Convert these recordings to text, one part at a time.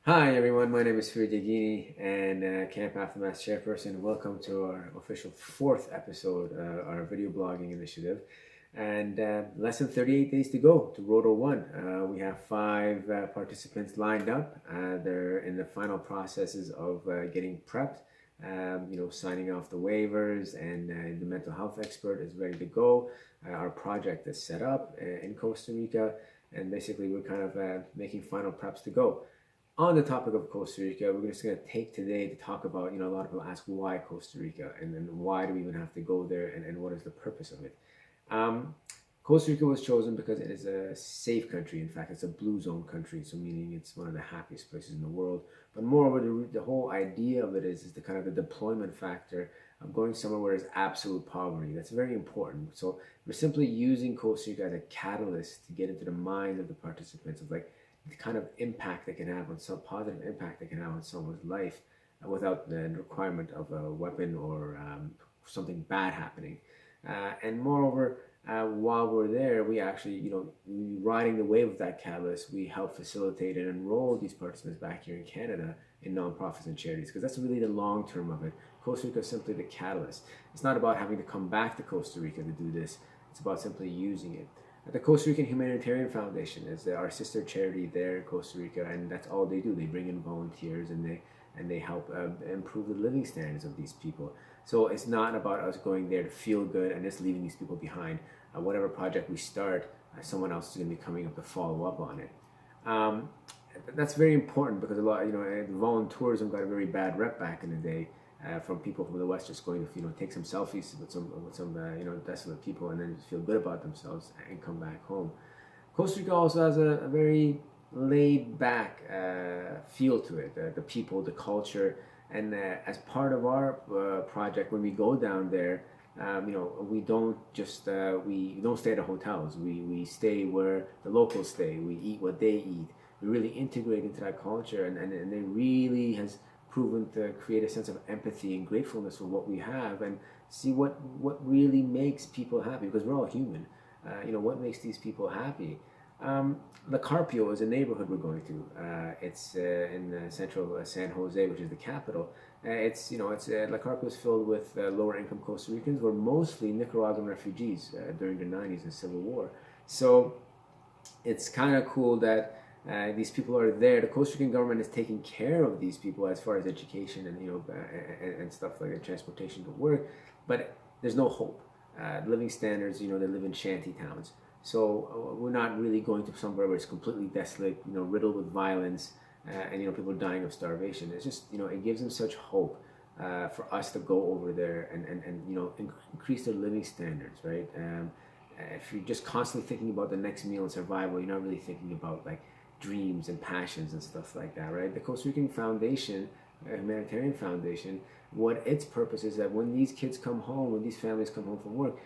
Hi everyone, my name is Farid Yaghini and Camp Aftermath Chairperson. Welcome to our official fourth episode, our video blogging initiative. And less than 38 days to go to Roto 1. We have five participants lined up. They're in the final processes of getting prepped, signing off the waivers, and the mental health expert is ready to go. Our project is set up in Costa Rica, and basically we're kind of making final preps to go. On the topic of Costa Rica, we're just going to take today to talk about, a lot of people ask why Costa Rica and then why do we even have to go there and what is the purpose of it. Costa Rica was chosen because it is a safe country. In fact, it's a blue zone country, so meaning it's one of the happiest places in the world. But moreover, the whole idea of it is the kind of the deployment factor of going somewhere where there's absolute poverty. That's very important. So we're simply using Costa Rica as a catalyst to get into the minds of the participants of like the kind of impact they can have on some positive impact they can have on someone's life without the requirement of a weapon or something bad happening. And moreover, while we're there, we actually, riding the wave of that catalyst, we help facilitate and enroll these participants back here in Canada in nonprofits and charities, because that's really the long term of it. Costa Rica is simply the catalyst. It's not about having to come back to Costa Rica to do this. It's about simply using it. The Costa Rican Humanitarian Foundation is our sister charity there in Costa Rica, and that's all they do. They bring in volunteers and they help improve the living standards of these people. So it's not about us going there to feel good and just leaving these people behind. Whatever project we start, someone else is going to be coming up to follow up on it. That's very important because a lot, volunteerism got a very bad rep back in the day. From people from the West just going to take some selfies with some desolate people and then just feel good about themselves and come back home. Costa Rica also has a very laid back feel to it, the people, the culture, and as part of our project, when we go down there, we don't just we don't stay at the hotels. We stay where the locals stay. We eat what they eat. We really integrate into that culture, and it really has proven to create a sense of empathy and gratefulness for what we have and see what really makes people happy, because we're all human. What makes these people happy. La Carpio is a neighborhood we're going to. It's in central San Jose, which is the capital. La Carpio is filled with lower income Costa Ricans, who are mostly Nicaraguan refugees during the 90s and Civil War. So it's kind of cool that these people are there. The Costa Rican government is taking care of these people as far as education and and stuff like that, transportation to work, but there's no hope. Living standards, they live in shanty towns, so we're not really going to somewhere where it's completely desolate, riddled with violence, and people dying of starvation. It's just it gives them such hope for us to go over there and increase their living standards, right? If you're just constantly thinking about the next meal and survival, you're not really thinking about like dreams and passions and stuff like that, right? The Costa Rican Foundation, Humanitarian Foundation, what its purpose is that when these kids come home, when these families come home from work,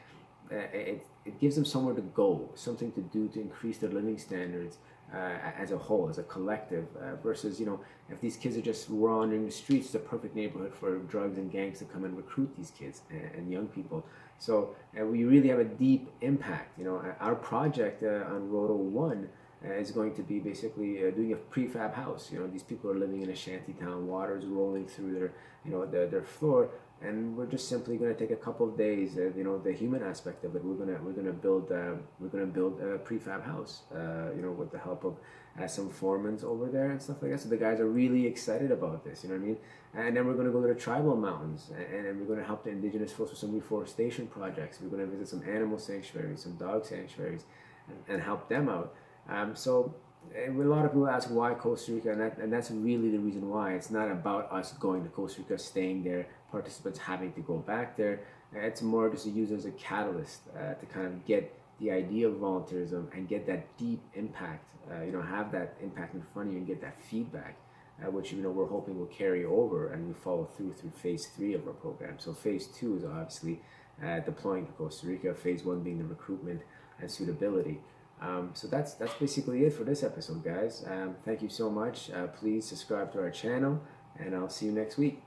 it gives them somewhere to go, something to do to increase their living standards as a whole, as a collective, versus, if these kids are just wandering the streets, it's a perfect neighborhood for drugs and gangs to come and recruit these kids and young people. So we really have a deep impact. Our project on Roto 1 is going to be basically doing a prefab house. These people are living in a shanty town, water is rolling through their floor, and we're just simply going to take a couple of days. The human aspect of it, we're gonna build a prefab house. With the help of some foremans over there and stuff like that. So the guys are really excited about this. You know what I mean? And then we're going to go to the tribal mountains, and we're going to help the indigenous folks with some reforestation projects. We're going to visit some animal sanctuaries, some dog sanctuaries, and help them out. So a lot of people ask why Costa Rica, and that's really the reason why. It's not about us going to Costa Rica, staying there, participants having to go back there. It's more just to use as a catalyst to kind of get the idea of volunteerism and get that deep impact, have that impact in front of you and get that feedback, which we're hoping will carry over and we follow through phase 3 of our program. So phase 2 is obviously deploying to Costa Rica, phase 1 being the recruitment and suitability. So that's basically it for this episode, guys. Thank you so much. Please subscribe to our channel, and I'll see you next week.